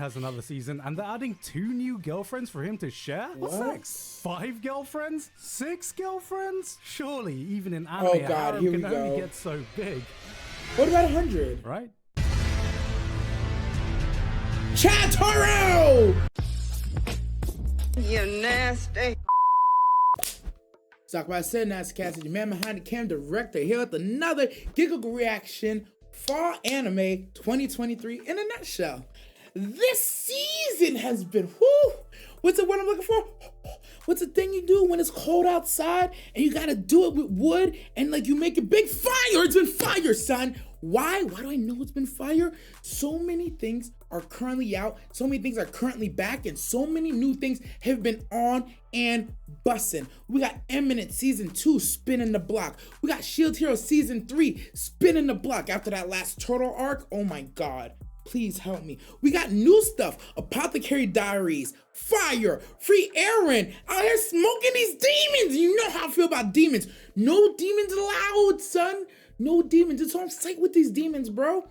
has another season, and they're adding 2 new girlfriends for him to share? What's next? 5 girlfriends? 6 girlfriends? Surely, even in anime, a harem can only get so big. What about 100? Right? Chatoro! You nasty. Talk about said Nasty Cassidy, man behind the cam director, here with another Gigguk reaction fall anime 2023 in a nutshell. This season has been, whoo! What's the word I'm looking for? What's the thing you do when it's cold outside and you gotta do it with wood and like you make a big fire? It's been fire, son. Why? Why do I know it's been fire? So many things are currently out, so many things are currently back, and so many new things have been on and bussin'. We got Eminent Season 2 spinning the block. We got Shield Hero Season 3 spinning the block after that last turtle arc. Oh my god. Please help me. We got new stuff. Apothecary Diaries, fire, free Aaron out here smoking these demons. You know how I feel about demons. No demons allowed, son. No demons. It's on site with these demons, bro.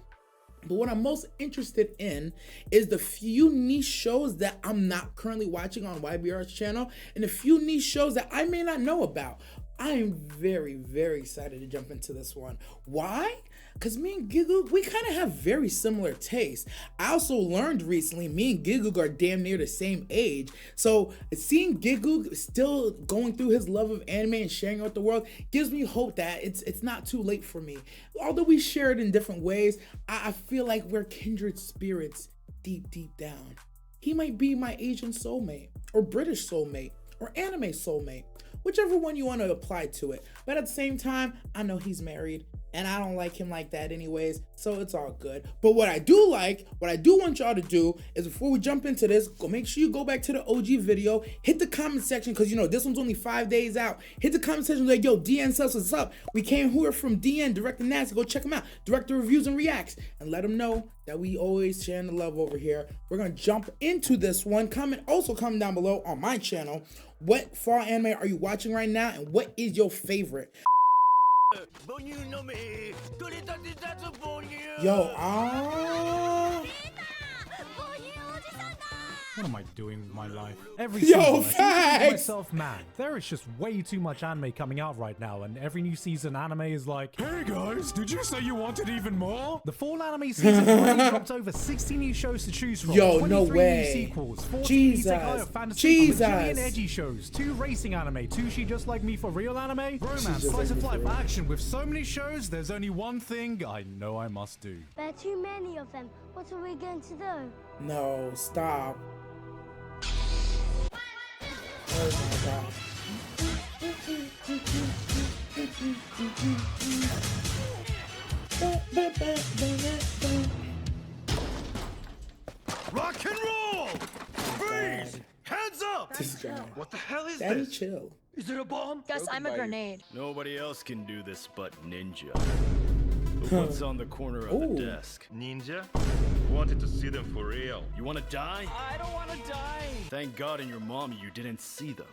But what I'm most interested in is the few niche shows that I'm not currently watching on YBR's channel and the few niche shows that I may not know about. I am very, very excited to jump into this one. Why? Because me and Gigguk, we kind of have very similar tastes. I also learned recently, me and Gigguk are damn near the same age. So seeing Gigguk still going through his love of anime and sharing it with the world gives me hope that it's not too late for me. Although we share it in different ways, I feel like we're kindred spirits deep, deep down. He might be my Asian soulmate, or British soulmate, or anime soulmate. Whichever one you want to apply to it. But at the same time, I know he's married and I don't like him like that anyways, so it's all good. But what I do like, what I do want y'all to do is before we jump into this, go make sure you go back to the OG video, hit the comment section, because you know this one's only 5 days out. Hit the comment section like, yo, DN says what's up. We came here from DN, Director Nasty, go check him out. Director Reviews and Reacts, and let him know that we always sharing the love over here. We're gonna jump into this one. Also comment down below on my channel, what fall anime are you watching right now and what is your favorite? Yo, What am I doing with my life? Every season, I think to myself, man, there is just way too much anime coming out right now, and every new season anime is like, hey guys, did you say you wanted even more? The fall anime season already dropped over 60 new shows to choose from. Yo, 23 no way. New sequels, 14 Jesus. isekai of fantasy, Jesus. a million edgy shows, 2 racing anime, 2 She Just Like Me for real anime, romance, slice of life action. With so many shows, there's only one thing I know I must do. There are too many of them. What are we going to do? No, stop. Oh my god. Rock and roll! Freeze! Hands up! This guy. What the hell is Daddy, this? chill. Is it a bomb? Guess I'm a grenade. Nobody else can do this but Ninja. The one's on the corner of the desk. Ninja? Wanted to see them for real. You wanna die? I don't want to die. Thank God and your mommy you didn't see them.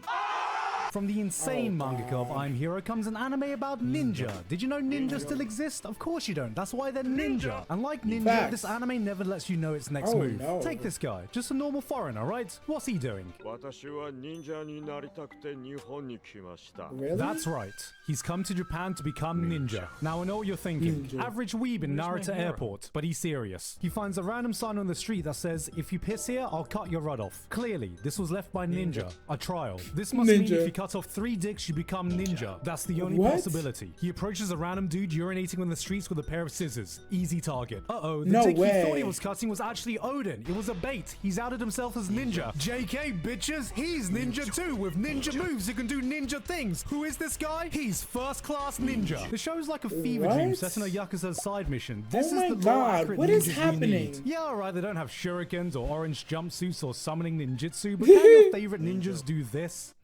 From the insane mangaka of I'm Hero comes an anime about ninja. Did you know ninja still exist? Of course you don't. That's why they're ninja. And like ninja, Facts. this anime never lets you know its next Oh, move. no. Take this guy. Just a normal foreigner, right? What's he doing? 私は忍者になりたくて日本に来ました。 Really? That's right. He's come to Japan to become ninja. Now I know what you're thinking. Average weeb in Narita Airport. But he's serious. He finds a random sign on the street that says, if you piss here, I'll cut your rod off. Clearly, this was left by ninja. A trial. This must mean if you cut off 3 dicks, you become ninja. That's the only possibility. He approaches a random dude urinating on the streets with a pair of scissors. Easy target. Uh-oh, the dick he thought he was cutting was actually Odin. It was a bait. He's outed himself as ninja. JK, bitches, he's ninja too, with ninja moves who can do ninja things. Who is this guy? He's first class ninja. The show's like a fever dream set in a Yakuza's side mission. This is the raw, accurate what is ninjas we happening? need. Yeah, alright, they don't have shurikens or orange jumpsuits or summoning ninjutsu, but can your favorite ninjas do this?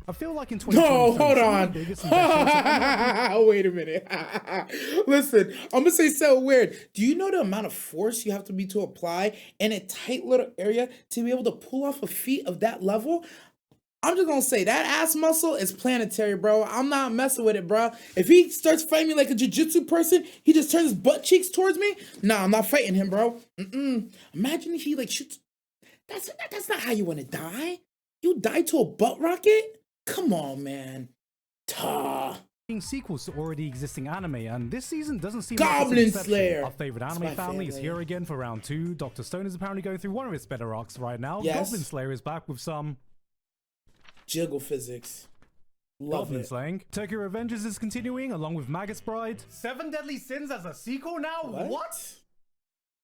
I feel like in 2023, No, hold some of on. the biggest and best shows- Wait a minute. Listen, I'm gonna say so weird. Do you know the amount of force you have to be to apply in a tight little area to be able to pull off a feat of that level? I'm just gonna say that ass muscle is planetary, bro. I'm not messing with it, bro. If he starts fighting me like a jiu-jitsu person, he just turns his butt cheeks towards me. Nah, I'm not fighting him, bro. Imagine if he like shoots. That's not how you want to die. You die to a butt rocket? Come on, man. Sequels to already existing anime, and this season doesn't seem Goblin like it's an exception. Slayer. Our favorite anime family is here again for round 2. Dr. Stone is apparently going through one of its better arcs right now. Yes. Goblin Slayer is back with some jiggle physics. Love Goblin it. slaying. Tokyo Revengers is continuing along with Magus Bride. 7 Deadly Sins as a sequel now? What?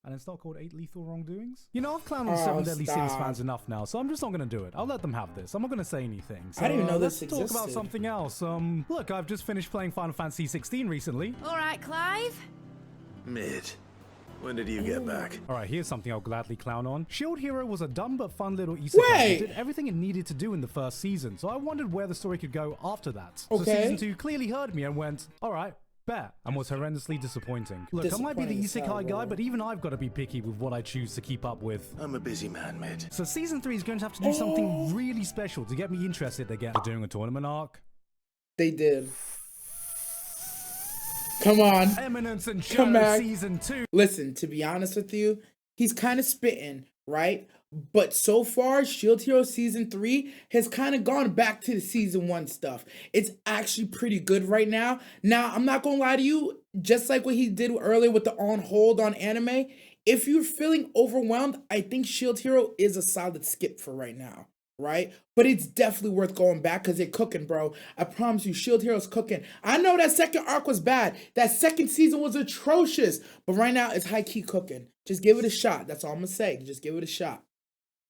And it's not called 8 Lethal Wrongdoings? You know, I've clowned on 7 Deadly Sins fans enough now, so I'm just not gonna do it. I'll let them have this. I'm not gonna say anything. So, I didn't even know this existed. Let's talk about existed. something else. Look, I've just finished playing Final Fantasy 16 recently. All right, Clive. Mid. When did you get back? Alright, here's something I'll gladly clown on. Shield Hero was a dumb but fun little isekai Wait! that did everything it needed to do in the first season, so I wondered where the story could go after that. So Okay. season 2 clearly heard me and went, alright, bet, and was horrendously disappointing. Look, I might be the Disappointing isekai as guy, hell, but even I've got to be picky with what I choose to keep up with. I'm a busy man, Mid. So season 3 is going to have to do something really special to get me interested again. They're doing a tournament arc. They did. Come on. Eminence and Come Shadow back. season 2. Listen, to be honest with you, he's kind of spitting, right? But so far, Shield Hero Season 3 has kind of gone back to the Season 1 stuff. It's actually pretty good right now. Now, I'm not going to lie to you, just like what he did earlier with the on hold on anime, if you're feeling overwhelmed, I think Shield Hero is a solid skip for right now, right? But it's definitely worth going back because they're cooking, bro. I promise you, Shield Hero's cooking. I know that second arc was bad. That second season was atrocious. But right now, it's high-key cooking. Just give it a shot. That's all I'm going to say. Just give it a shot.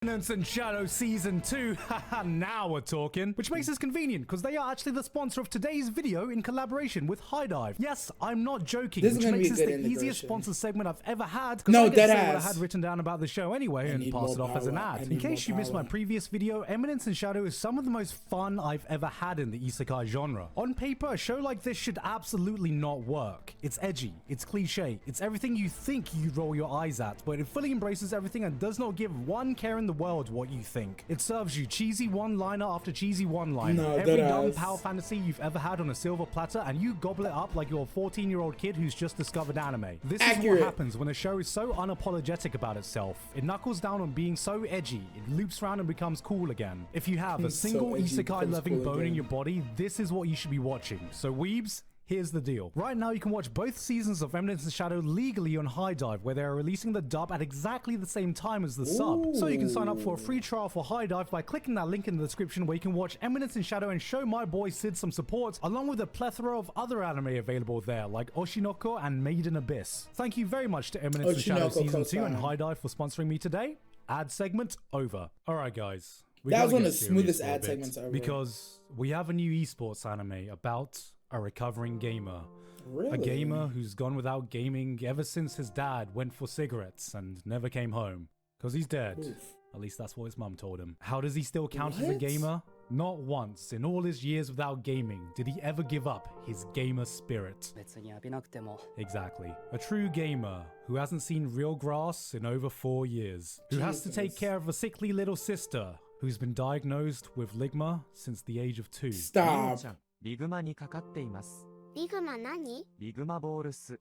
Eminence and Shadow Season 2, haha, now we're talking. Which makes this convenient, because they are actually the sponsor of today's video in collaboration with High Dive. Yes, I'm not joking, This is which gonna makes be a this good the easiest integration. sponsor segment I've ever had. 'Cause No, I get to say deadass. what I had written down about the show anyway and need pass it more off as an power. I ad. In need case more you missed my power. previous video, Eminence and Shadow is some of the most fun I've ever had in the isekai genre. On paper, a show like this should absolutely not work. It's edgy, it's cliche, it's everything you think you'd roll your eyes at, but it fully embraces everything and does not give one care in the world what you think. It serves you cheesy one-liner after cheesy one-liner. No, Every dumb deadass. power fantasy you've ever had on a silver platter, and you gobble it up like you're a 14-year-old kid who's just discovered anime. This is Accurate. what happens when a show is so unapologetic about itself. It knuckles down on being so edgy, it loops around and becomes cool again. If you have a So single edgy isekai becomes loving cool bone in again. your body, this is what you should be watching. So weebs, here's the deal. Right now, you can watch both seasons of Eminence and Shadow legally on High Dive, where they are releasing the dub at exactly the same time as the sub. So you can sign up for a free trial for High Dive by clicking that link in the description where you can watch Eminence and Shadow and show my boy Sid some support, along with a plethora of other anime available there, like Oshinoko and Maiden Abyss. Thank you very much to Eminence and Shadow Oshinoko Season 2 and co-sign. High Dive for sponsoring me today. Ad segment over. Alright guys. we That gotta was one get of the serious smoothest for a ad bit, segments ever. Because we have a new esports anime about a recovering gamer. Really? A gamer who's gone without gaming ever since his dad went for cigarettes and never came home. Because he's dead. Oof. At least that's what his mum told him. How does he still count as a What? gamer? Not once in all his years without gaming did he ever give up his gamer spirit. 別に浴びなくても Exactly. A true gamer who hasn't seen real grass in over 4 years. Who has to take Jesus. care of a sickly little sister who's been diagnosed with ligma since the age of 2. Stop. ちゃん、リグマにかかっています。リグマ何？リグマボールス。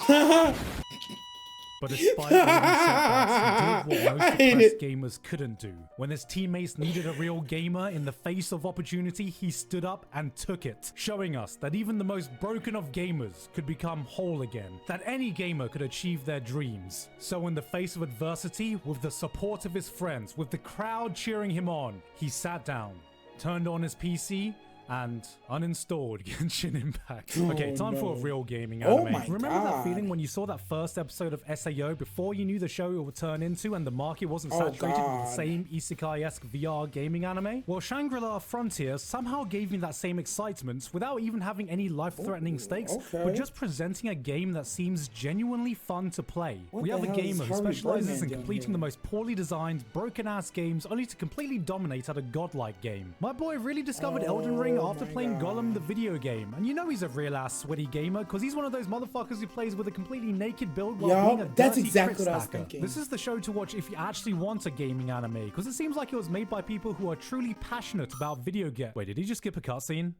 But despite all these setbacks, he did what most I hate depressed it. gamers couldn't do. When his teammates needed a real gamer in the face of opportunity, he stood up and took it, showing us that even the most broken of gamers could become whole again, that any gamer could achieve their dreams. So in the face of adversity, with the support of his friends, with the crowd cheering him on, he sat down, turned on his PC, and uninstalled Genshin Impact. Okay, time for a real gaming Oh anime. my Remember God. that feeling when you saw that first episode of SAO before you knew the show it would turn into and the market wasn't Oh saturated with the God. same isekai-esque VR gaming anime? Well, Shangri-La Frontier somehow gave me that same excitement without even having any life-threatening stakes, okay. but just presenting a game that seems genuinely fun to play. What We the have a hell is gamer who Harvey specializes Birdman in doing completing here? the most poorly designed, broken-ass games only to completely dominate at a godlike game. My boy really discovered Elden Ring streaming after my playing God. Gollum the video game. And you know he's a real-ass sweaty gamer because he's one of those motherfuckers who plays with a completely naked build while Yup, being a that's dirty exactly crit what I was stacker. thinking. This is the show to watch if you actually want a gaming anime because it seems like it was made by people who are truly passionate about video game. Wait, did he just skip a cutscene?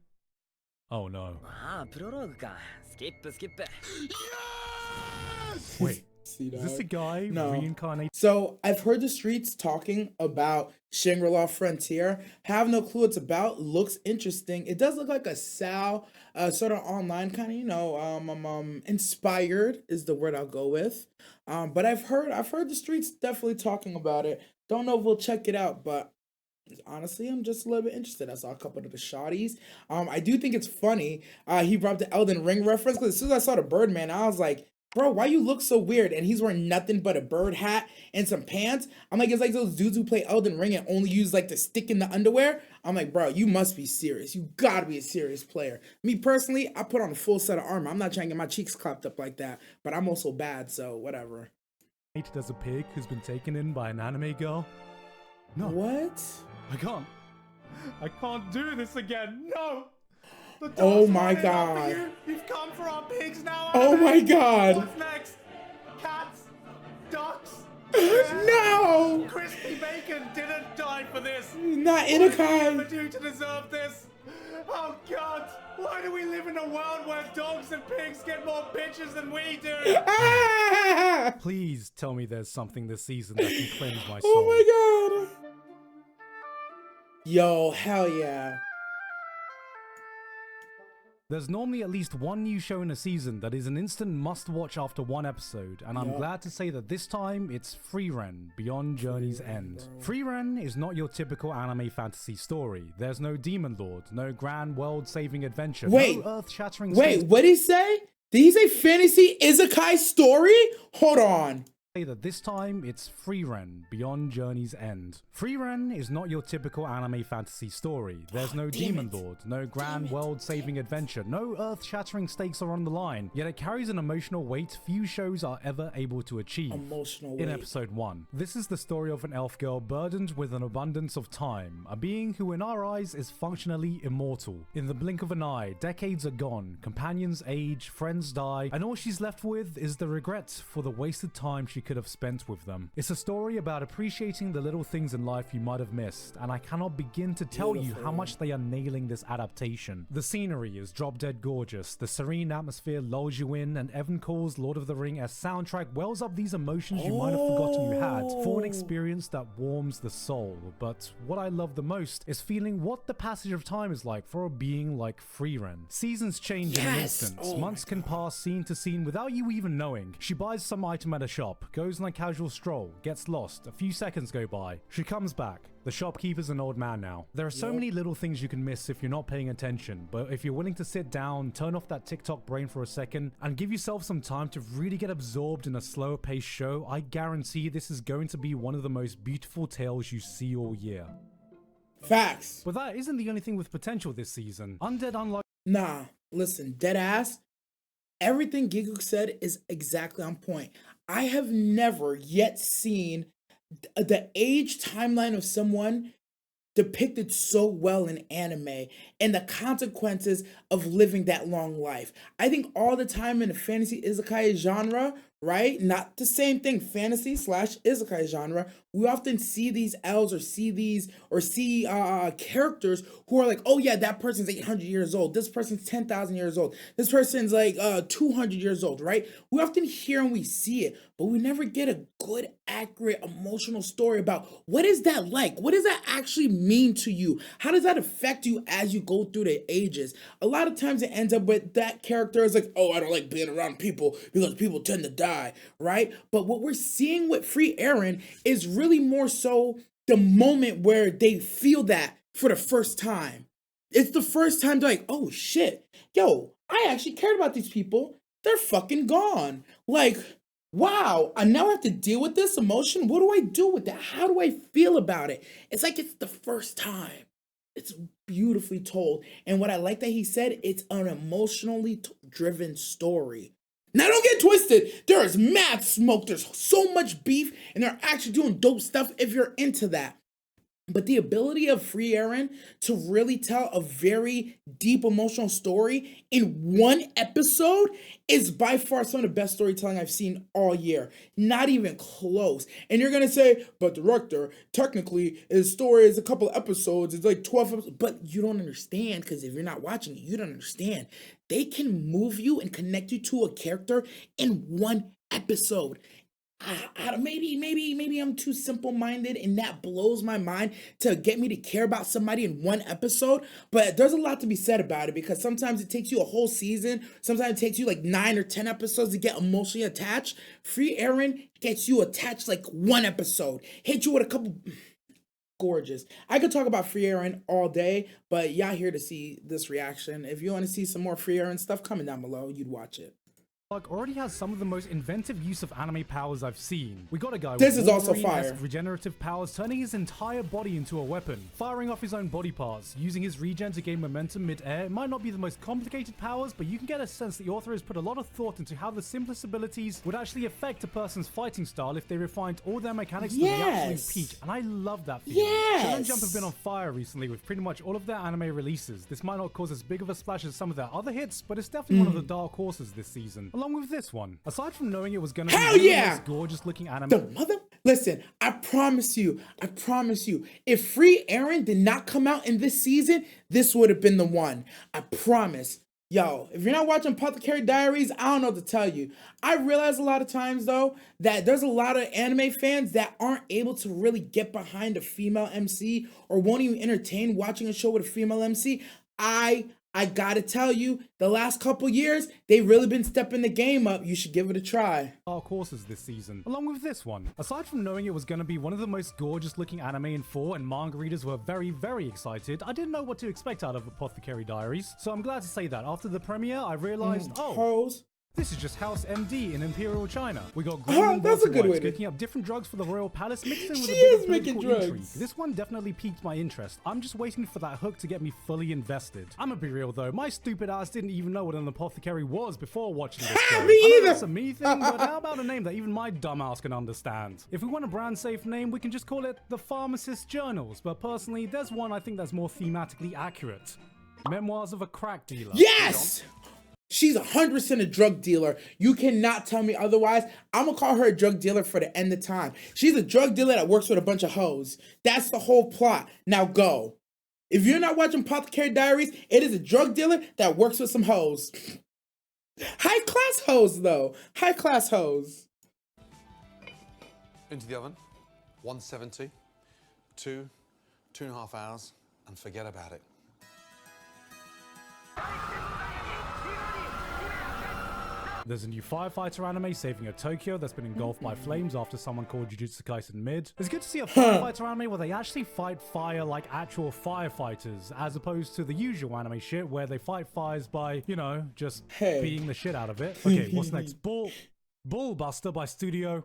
Oh no. ああプロローグかスキップスキップ Wait, See is this that? a guy No. reincarnated? So I've heard the streets talking about Shinga Frontier. Have no clue what it's about. Looks interesting. It does look like a Sal, sort of online kind of, you know, inspired is the word I'll go with. But I've heard the streets definitely talking about it. Don't know if we'll check it out, but honestly, I'm just a little bit interested. I saw a couple of the shotties. I do think it's funny. He brought the Elden Ring reference because as soon as I saw the Birdman, I was like, bro, why you look so weird? And he's wearing nothing but a bird hat and some pants. I'm like, it's like those dudes who play Elden Ring and only use like the stick in the underwear. I'm like, bro, you must be serious. You gotta be a serious player. Me personally, I put on a full set of armor. I'm not trying to get my cheeks clapped up like that, but I'm also bad, so whatever. As a pig who's been taken in by an anime girl? No. What? I can't. I can't do this again. No. The dogs Oh my running after God. you. You've come for our pigs now. Oh anime. my God. What's next? Cats? Ducks? No! Crispy bacon didn't die for this. Not What did we ever Isekai. do to deserve this? Oh God! Why do we live in a world where dogs and pigs get more bitches than we do? Ah! Please tell me there's something this season that can cleanse my soul. Oh my God. Yo, hell yeah. There's normally at least one new show in a season that is an instant must-watch after one episode, and I'm Yup. glad to say that this time it's Frieren, Beyond Journey's End. Frieren is not your typical anime fantasy story. There's no demon lord, no grand world-saving adventure, Wait. no earth-shattering Wait, what did he say? Did he say fantasy isekai story? Hold on. say that this time it's Frieren, Beyond Journey's End. Frieren is not your typical anime fantasy story. There's no demon lord, no grand world-saving adventure, no earth-shattering stakes are on the line, yet it carries an emotional weight few shows are ever able to achieve. Emotional In weight. episode 1, this is the story of an elf girl burdened with an abundance of time, a being who in our eyes is functionally immortal. In the blink of an eye, decades are gone, companions age, friends die, and all she's left with is the regret for the wasted time she could have spent with them. It's a story about appreciating the little things in life you might have missed, and I cannot begin to tell you how much they are nailing this adaptation. The scenery is drop dead gorgeous, the serene atmosphere lulls you in, and Evan Cole's Lord of the Ring as soundtrack wells up these emotions you might have forgotten you had for an experience that warms the soul. But what I love the most is feeling what the passage of time is like for a being like Frieren. Seasons change in an instant, months can pass scene to scene without you even knowing. She buys some item at a shop, goes on a casual stroll, gets lost, a few seconds go by, she comes back. The shopkeeper's an old man now. There are so many little things you can miss if you're not paying attention, but if you're willing to sit down, turn off that TikTok brain for a second, and give yourself some time to really get absorbed in a slower paced show, I guarantee this is going to be one of the most beautiful tales you see all year. Facts. But that isn't the only thing with potential this season. Undead Unluck. Nah, listen, dead ass. Everything Gigguk said is exactly on point. I have never yet seen the age timeline of someone depicted so well in anime and the consequences of living that long life. I think all the time in the fantasy isekai genre, right? Not the same thing, fantasy / isekai genre. We often see these elves or see characters who are like, oh yeah, that person's 800 years old. This person's 10,000 years old. This person's like 200 years old, right? We often hear and we see it, but we never get a good, accurate, emotional story about what is that like? What does that actually mean to you? How does that affect you as you go through the ages? A lot of times it ends up with that character is like, oh, I don't like being around people because people tend to die, right? But what we're seeing with Frieren is really more so the moment where they feel that for the first time. It's the first time they're like, oh shit, yo, I actually cared about these people. They're fucking gone. Like, wow, I now have to deal with this emotion. What do I do with that? How do I feel about it? It's like it's the first time. It's beautifully told. And what I like that he said, it's an emotionally driven story. Now don't get twisted. There is mad smoke. There's so much beef and they're actually doing dope stuff if you're into that. But the ability of Free Aaron to really tell a very deep emotional story in one episode is by far some of the best storytelling I've seen all year. Not even close. And you're gonna say, but director, technically his story is a couple of episodes, it's like 12 episodes. But you don't understand, because if you're not watching it, you don't understand. They can move you and connect you to a character in one episode. Maybe I'm too simple-minded, and that blows my mind to get me to care about somebody in one episode. But there's a lot to be said about it, because sometimes it takes you a whole season. Sometimes it takes you like 9 or 10 episodes to get emotionally attached. Free Aaron gets you attached like one episode. Hit you with a couple. Gorgeous. I could talk about Free Aaron all day, but y'all here to see this reaction. If you want to see some more Free Aaron stuff, comment down below. You'd watch it. Already has some of the most inventive use of anime powers I've seen. We got a guy this with is also fire. Regenerative powers, turning his entire body into a weapon, firing off his own body parts, using his regen to gain momentum mid-air. It might not be the most complicated powers, but you can get a sense the author has put a lot of thought into how the simplest abilities would actually affect a person's fighting style if they refined all their mechanics to the absolute peak. And I love that feeling. Shonen Jump have been on fire recently with pretty much all of their anime releases. This might not cause as big of a splash as some of their other hits, but it's definitely one of the dark horses this season, along with this one. Aside from knowing it was gonna be the most gorgeous looking anime. Listen, I promise you, if Free Aaron did not come out in this season, this would have been the one. I promise. Yo, if you're not watching Apothecary Diaries, I don't know what to tell you. I realize a lot of times, though, that there's a lot of anime fans that aren't able to really get behind a female MC or won't even entertain watching a show with a female MC. I gotta tell you, the last couple years, they've really been stepping the game up. You should give it a try. Dark horses this season, along with this one. Aside from knowing it was going to be one of the most gorgeous looking anime in 4 and manga readers were very, very excited, I didn't know what to expect out of Apothecary Diaries. So I'm glad to say that after the premiere, I realized, this is just House MD in Imperial China. We got that's a good way cooking up different drugs for the royal palace, mixed in with she a bit is of making political drugs. intrigue. This one definitely piqued my interest. I'm just waiting for that hook to get me fully invested. I'm gonna be real though, my stupid ass didn't even know what an apothecary was before watching this show. Me I know either. that's a me thing, but how about a name that even my dumb ass can understand? If we want a brand safe name, we can just call it the Pharmacist Journals, but personally, there's one I think that's more thematically accurate. Memoirs of a Crack Dealer. Yes! She's 100% a drug dealer. You cannot tell me otherwise. I'm gonna call her a drug dealer for the end of time. She's a drug dealer that works with a bunch of hoes. That's the whole plot. Now go. If you're not watching Apothecary Diaries, it is a drug dealer that works with some hoes. High class hoes, though. High class hoes. Into the oven. 170. 2.5 hours, and forget about it. There's a new firefighter anime saving a Tokyo that's been engulfed by flames after someone called Jujutsu Kaisen mid. It's good to see a firefighter anime where they actually fight fire like actual firefighters, as opposed to the usual anime shit where they fight fires by, you know, just beating the shit out of it. Okay, what's next? Bullbuster by Studio.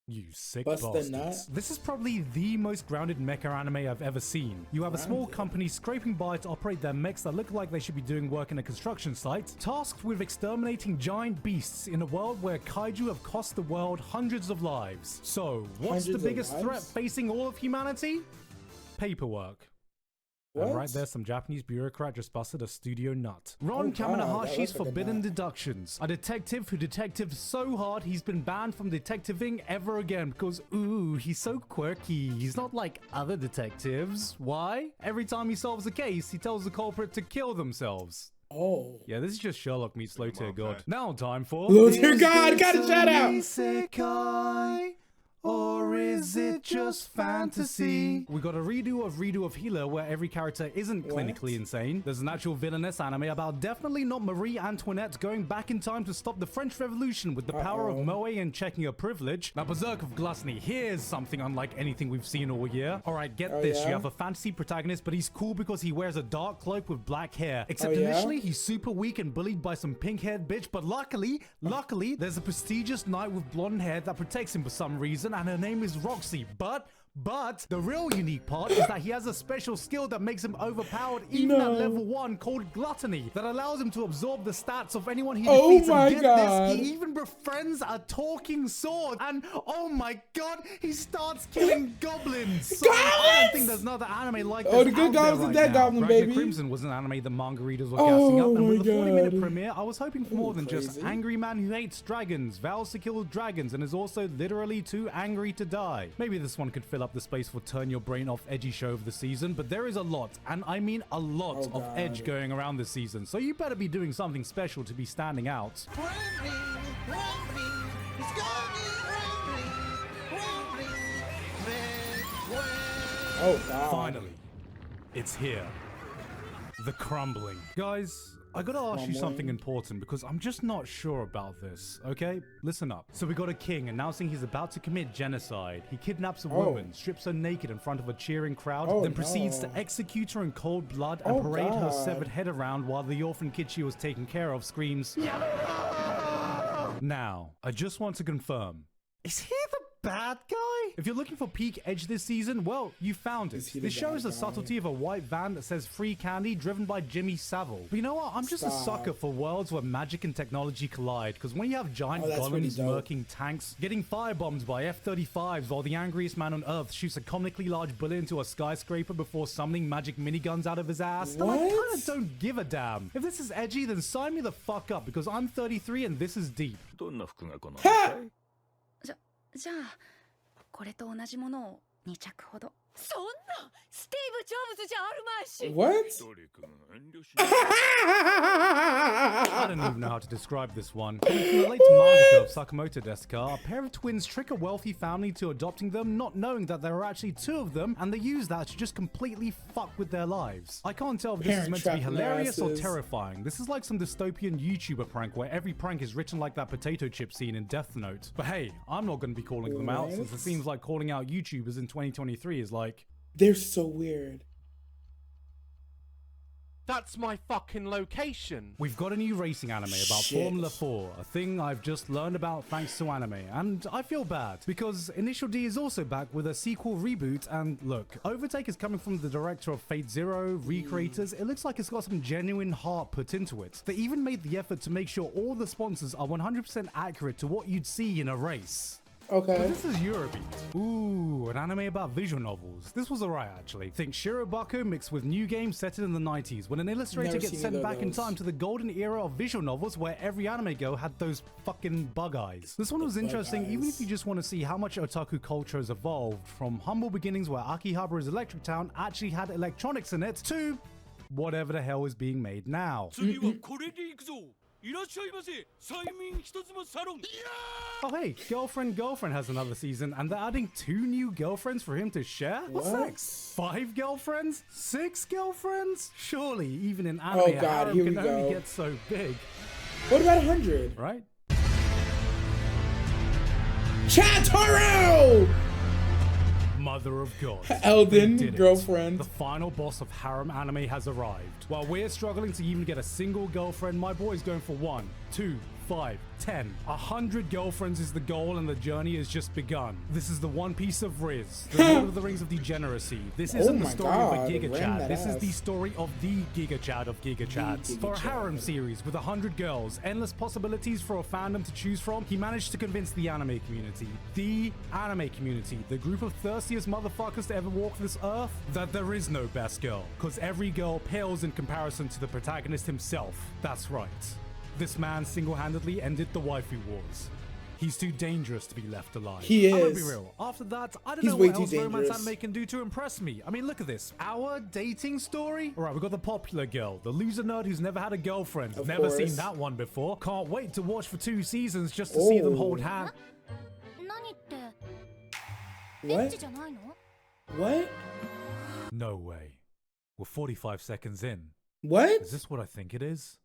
You sick bastards. This is probably the most grounded mecha anime I've ever seen. You have a small company scraping by to operate their mechs that look like they should be doing work in a construction site, tasked with exterminating giant beasts in a world where kaiju have cost the world hundreds of lives. So, what's the biggest threat facing all of humanity? Paperwork. And right there, some Japanese bureaucrat just busted a studio nut. Ron Kaminahashi's Forbidden Deductions. A detective who detectives so hard he's been banned from detectiving ever again because, ooh, he's so quirky. He's not like other detectives. Why? Every time he solves a case, he tells the culprit to kill themselves. Oh. Yeah, this is just Sherlock meets Low Tier God. Now time for... Low Tier God! Got a shout out! Isekai. Or is it just fantasy? We got a redo of Healer where every character isn't clinically insane. There's an actual villainous anime about definitely not Marie Antoinette going back in time to stop the French Revolution with the power of Moe and checking her privilege. Now, Berserk of Gluttony, here's something unlike anything we've seen all year. Alright, get this. You have a fantasy protagonist, but he's cool because he wears a dark cloak with black hair. Except initially, he's super weak and bullied by some pink-haired bitch, but luckily, there's a prestigious knight with blonde hair that protects him for some reason, and her name is Roxy, but But the real unique part is that he has a special skill that makes him overpowered even at level 1 called Gluttony that allows him to absorb the stats of anyone he defeats. my and get God. this, he even befriends a talking sword. And oh my god, he starts killing goblins. So I don't think there's another anime like this. The good goblins and dead goblin, Ragnar baby. Crimson was an anime the manga readers were gassing up. And with the 40-minute God. premiere, I was hoping for more than just crazy. angry man who hates dragons, vows to kill dragons, and is also literally too angry to die. Maybe this one could fill up the space for turn your brain off edgy show of the season, but there is a lot, and I mean a lot of edge going around this season, so you better be doing something special to be standing out. Oh god. Finally, it's here. The crumbling. Guys, I gotta ask you something important because I'm just not sure about this, okay? Listen up. So we got a king announcing he's about to commit genocide. He kidnaps a woman, strips her naked in front of a cheering crowd, then proceeds to execute her in cold blood and parade her severed head around while the orphan kid she was taking care of screams. Now, I just want to confirm, is he the bad guy? If you're looking for peak edge this season, well, you found it. This shows the subtlety of a white van that says free candy driven by Jimmy Savile. But you know what? I'm just a sucker for worlds where magic and technology collide, because when you have giant golems murking tanks, getting firebombed by F-35s while the angriest man on earth shoots a comically large bullet into a skyscraper before summoning magic miniguns out of his ass, then I kinda don't give a damn. If this is edgy, then sign me the fuck up, because I'm 33 and this is deep. じゃあこれと同じものを2着ほど。そんなスティーブ・ジョブズじゃあるまいし。 What? I don't even know how to describe this one. From the late manga of Sakamoto Desuka, a pair of twins trick a wealthy family to adopting them, not knowing that there are actually 2 of them, and they use that to just completely fuck with their lives. I can't tell if this is meant to be hilarious or terrifying. This is like some dystopian YouTuber prank where every prank is written like that potato chip scene in Death Note. But hey, I'm not going to be calling them out, since it seems like calling out YouTubers in 2023 is like... They're so weird. That's my fucking location. We've got a new racing anime about Formula 4, a thing I've just learned about thanks to anime, and I feel bad because Initial D is also back with a sequel reboot, and look, Overtake is coming from the director of Fate Zero, Recreators. It looks like it's got some genuine heart put into it. They even made the effort to make sure all the sponsors are 100% accurate to what you'd see in a race. Okay. But this is Eurobeat. Ooh, an anime about visual novels. This was alright actually. Think Shirobako mixed with new games set in the 90s when an illustrator gets sent back in time to the golden era of visual novels where every anime girl had those fucking bug eyes. This one was interesting even if you just want to see how much otaku culture has evolved from humble beginnings where Akihabara's Electric Town actually had electronics in it to whatever the hell is being made now. Oh hey, Girlfriend has another season and they're adding 2 new girlfriends for him to share? What's next? 5 girlfriends? 6 girlfriends? Surely even in anime, a harem can only get so big. What about 100? Right? Chatoro! Mother of God. Elden, girlfriend. The final boss of harem anime has arrived. While we're struggling to even get a single girlfriend, my boy's going for 1, 2, 5, 10. 100 girlfriends is the goal and the journey has just begun. This is the One Piece of Riz, the Lord of the Rings of Degeneracy. This isn't the story of a Giga Chad. This is the story of the Giga Chad of Giga Chads. For a harem series with 100 girls, endless possibilities for a fandom to choose from, he managed to convince the anime community, the group of thirstiest motherfuckers to ever walk this earth, that there is no best girl, because every girl pales in comparison to the protagonist himself. That's right. This man single-handedly ended the waifu wars. He's too dangerous to be left alive. He is. I'm gonna be real. After that, I don't know what else romance anime can do to impress me. I mean, look at this. Our dating story? Alright, we got the popular girl, the loser nerd who's never had a girlfriend. Never seen that one before. Can't wait to watch for 2 seasons just to see them hold hands. What? What? No way. We're 45 seconds in. What? Is this what I think it is?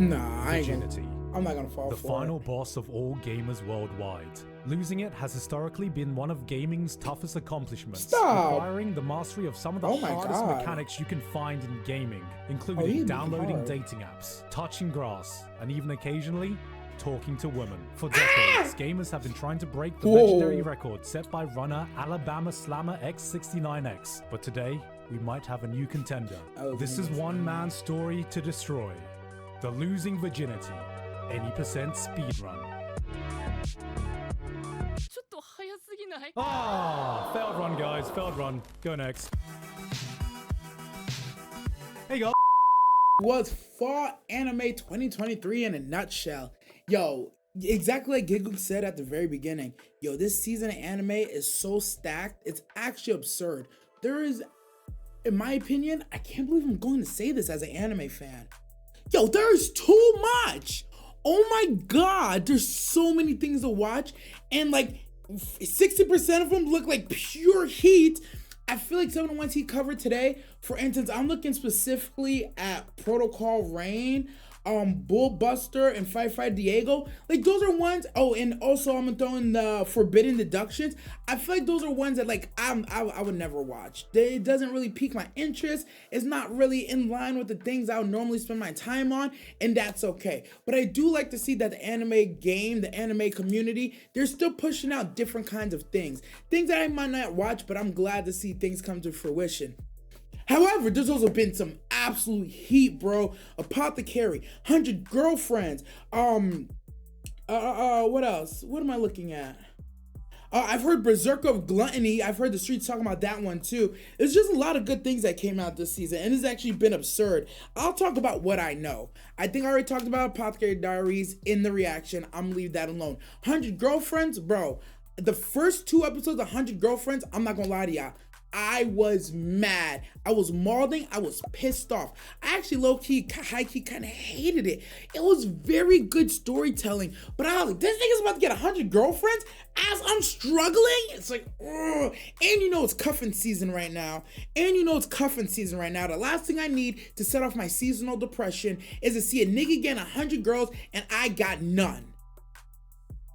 Nah, Virginity. I'm not gonna fall for it. The final boss of all gamers worldwide. Losing it has historically been one of gaming's toughest accomplishments, requiring the mastery of some of the hardest mechanics you can find in gaming, including downloading dating apps, touching grass, and even occasionally talking to women. For decades, gamers have been trying to break the legendary record set by runner Alabama Slammer X69X. But today, we might have a new contender. This is one man's story to destroy. The losing virginity. 80% speedrun. Ah, failed run, guys. Failed run. Go next. Hey, go. Was Fall Anime 2023 in a nutshell. Yo, exactly like Gigguk said at the very beginning. Yo, this season of anime is so stacked. It's actually absurd. There is, in my opinion, I can't believe I'm going to say this as an anime fan. Yo, there's too much. Oh my God, there's so many things to watch. And like 60% of them look like pure heat. I feel like some of the ones he covered today, for instance, I'm looking specifically at Protocol Rain, Bullbuster, and Fight Diego. Like those are ones. Oh, and also I'm throwing the Forbidden Deductions. I feel like those are ones that like I would never watch. It doesn't really pique my interest. It's not really in line with the things I would normally spend my time on, and that's okay. But I do like to see that the anime game, the anime community, they're still pushing out different kinds of things that I might not watch, but I'm glad to see things come to fruition. However, there's also been some absolute heat, bro. Apothecary, 100 Girlfriends. What else? What am I looking at? I've heard Berserker of Gluttony. I've heard the streets talking about that one too. There's just a lot of good things that came out this season, and it's actually been absurd. I'll talk about what I know. I think I already talked about Apothecary Diaries in the reaction. I'm gonna leave that alone. 100 Girlfriends, bro. The first 2 episodes of 100 Girlfriends, I'm not gonna lie to y'all, I was mad. I was mauling. I was pissed off. I actually low-key, high-key kind of hated it. It was very good storytelling, but I was like, this nigga's about to get 100 girlfriends as I'm struggling? It's like, ugh. And you know it's cuffing season right now. The last thing I need to set off my seasonal depression is to see a nigga get 100 girls and I got none.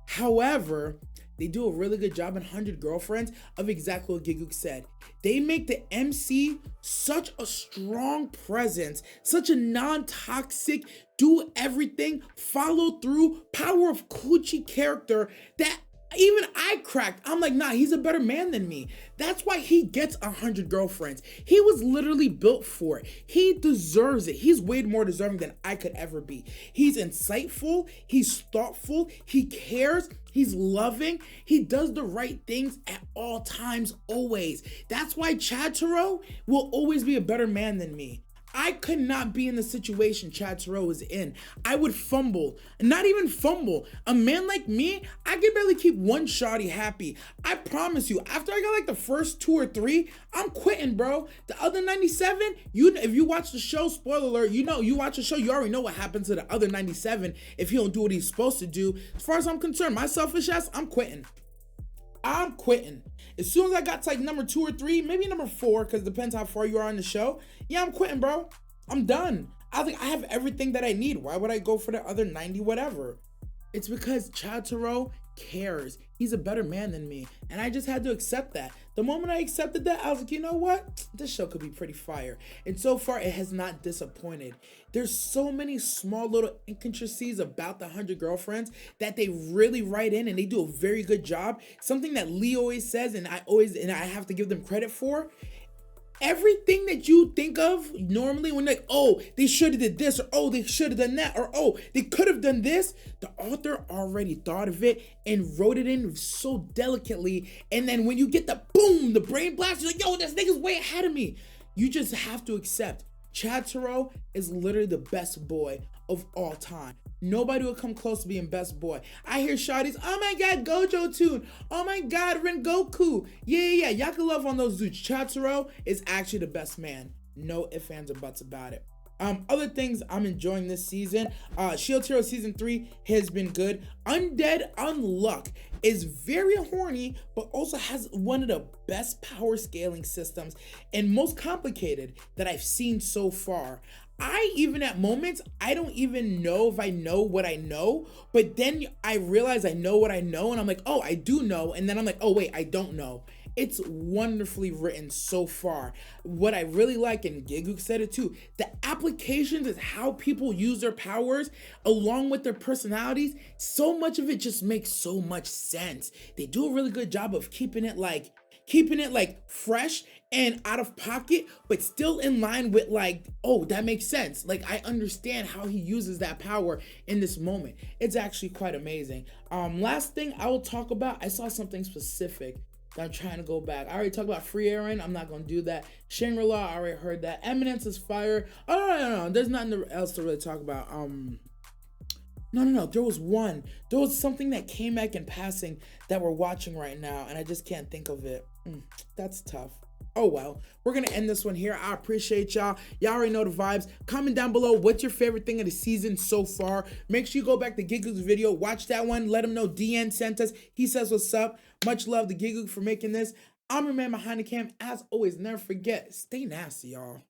However, they do a really good job in 100 Girlfriends of exactly what Gigguk said. They make the MC such a strong presence, such a non-toxic, do everything, follow through, power of coochie character that even I cracked. I'm like, nah, he's a better man than me. That's why he gets 100 girlfriends. He was literally built for it. He deserves it. He's way more deserving than I could ever be. He's insightful. He's thoughtful. He cares. He's loving. He does the right things at all times, always. That's why Chataro will always be a better man than me. I could not be in the situation Chataro is in. I would fumble. Not even fumble. A man like me, I could barely keep one shawty happy. I promise you, after I got like the first 2 or 3, I'm quitting, bro. The other 97, if you watch the show, spoiler alert, you watch the show, you already know what happens to the other 97 if he don't do what he's supposed to do. As far as I'm concerned, my selfish ass, I'm quitting. As soon as I got to like number 2 or 3, maybe number 4, because it depends how far you are in the show. Yeah, I'm quitting, bro. I'm done. I think I have everything that I need. Why would I go for the other 90 whatever? It's because Chataro cares. He's a better man than me. And I just had to accept that. The moment I accepted that, I was like, you know what? This show could be pretty fire. And so far, it has not disappointed. There's so many small little intricacies about the 100 Girlfriends that they really write in, and they do a very good job. Something that Lee always says, and I have to give them credit for. Everything that you think of normally when like, oh, they should have did this, or oh, they should have done that, or oh, they could have done this, the author already thought of it and wrote it in so delicately. And then when you get the boom, the brain blast, you're like, yo, this nigga's way ahead of me. You just have to accept Chataro is literally the best boy of all time. Nobody will come close to being best boy. I hear shawties, oh my god, Gojo Tune. Oh my god, Rengoku. Yeah. Y'all can love on those dudes. Chataro is actually the best man. No ifs, ands, or buts about it. Other things I'm enjoying this season. Shield Hero Season 3 has been good. Undead Unluck is very horny, but also has one of the best power scaling systems and most complicated that I've seen so far. I even at moments, I don't even know if I know what I know, but then I realize I know what I know and I'm like, oh, I do know. And then I'm like, oh wait, I don't know. It's wonderfully written so far. What I really like, and Gigguk said it too, the applications is how people use their powers along with their personalities. So much of it just makes so much sense. They do a really good job of keeping it like fresh and out of pocket, but still in line with like, oh, that makes sense. Like, I understand how he uses that power in this moment. It's actually quite amazing. Last thing I will talk about, I saw something specific that I'm trying to go back. I already talked about Free Aaron. I'm not gonna do that. Shangri-La, I already heard that. Eminence is fire. Oh, no. There's nothing else to really talk about. No. There was something that came back in passing that we're watching right now, and I just can't think of it. That's tough. Oh well, we're gonna end this one here. I appreciate y'all. Y'all already know the vibes. Comment down below what's your favorite thing of the season so far. Make sure you go back to Gigguk's video, watch that one, let him know DN sent us. He says what's up. Much love to Gigguk for making this. I'm your man behind the cam. As always, never forget, stay nasty, y'all.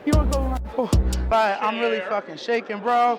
You wanna go? Oh, I'm really fucking shaking, bro.